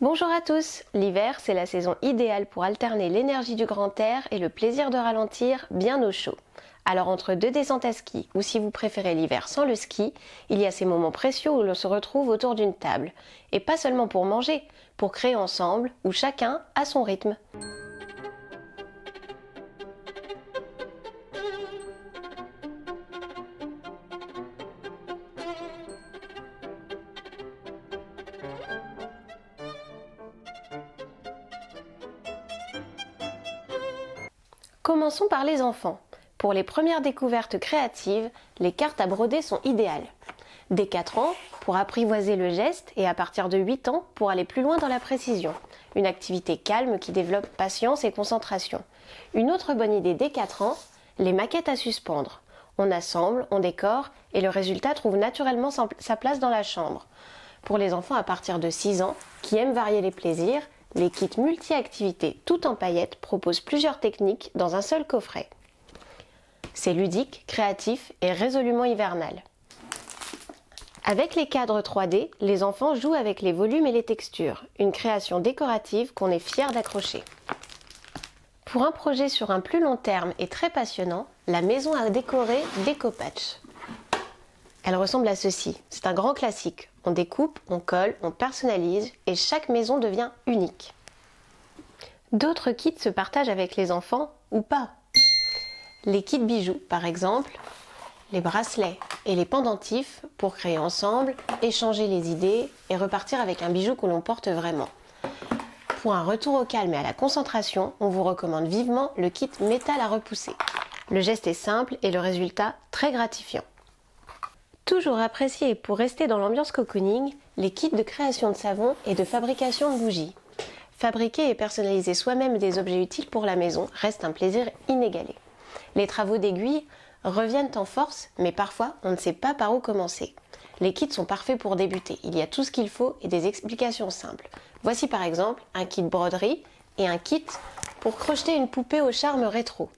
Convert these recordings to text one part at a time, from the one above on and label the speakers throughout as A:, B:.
A: Bonjour à tous. L'hiver, c'est la saison idéale pour alterner l'énergie du grand air et le plaisir de ralentir bien au chaud. Alors entre deux descentes à ski, ou si vous préférez l'hiver sans le ski, il y a ces moments précieux où l'on se retrouve autour d'une table. Et pas seulement pour manger, pour créer ensemble, où chacun a son rythme. Commençons par les enfants. Pour les premières découvertes créatives, les cartes à broder sont idéales. Dès 4 ans, pour apprivoiser le geste, et à partir de 8 ans, pour aller plus loin dans la précision. Une activité calme qui développe patience et concentration. Une autre bonne idée dès 4 ans, les maquettes à suspendre. On assemble, on décore, et le résultat trouve naturellement sa place dans la chambre. Pour les enfants à partir de 6 ans, qui aiment varier les plaisirs, les kits multi-activités tout en paillettes proposent plusieurs techniques dans un seul coffret. C'est ludique, créatif et résolument hivernal. Avec les cadres 3D, les enfants jouent avec les volumes et les textures, une création décorative qu'on est fier d'accrocher. Pour un projet sur un plus long terme et très passionnant, la maison à décorer Décopatch. Elle ressemble à ceci, c'est un grand classique. On découpe, on colle, on personnalise et chaque maison devient unique. D'autres kits se partagent avec les enfants ou pas. Les kits bijoux par exemple, les bracelets et les pendentifs pour créer ensemble, échanger les idées et repartir avec un bijou que l'on porte vraiment. Pour un retour au calme et à la concentration, on vous recommande vivement le kit métal à repousser. Le geste est simple et le résultat très gratifiant. Toujours apprécié pour rester dans l'ambiance cocooning, les kits de création de savon et de fabrication de bougies. Fabriquer et personnaliser soi-même des objets utiles pour la maison reste un plaisir inégalé. Les travaux d'aiguille reviennent en force, mais parfois on ne sait pas par où commencer. Les kits sont parfaits pour débuter, il y a tout ce qu'il faut et des explications simples. Voici par exemple un kit broderie et un kit pour crocheter une poupée au charme rétro.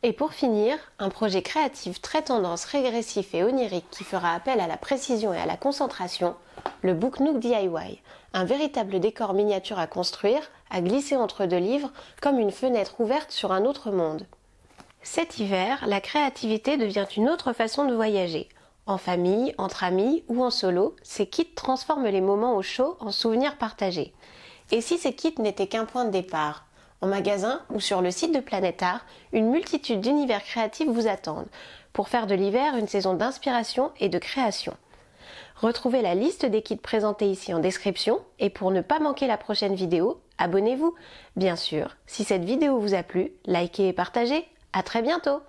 A: Et pour finir, un projet créatif très tendance régressif et onirique qui fera appel à la précision et à la concentration, le Book Nook DIY, un véritable décor miniature à construire, à glisser entre deux livres, comme une fenêtre ouverte sur un autre monde. Cet hiver, la créativité devient une autre façon de voyager. En famille, entre amis ou en solo, ces kits transforment les moments au chaud en souvenirs partagés. Et si ces kits n'étaient qu'un point de départ ? En magasin ou sur le site de Planète Art, une multitude d'univers créatifs vous attendent pour faire de l'hiver une saison d'inspiration et de création. Retrouvez la liste des kits présentés ici en description et pour ne pas manquer la prochaine vidéo, abonnez-vous. Bien sûr, si cette vidéo vous a plu, likez et partagez. À très bientôt!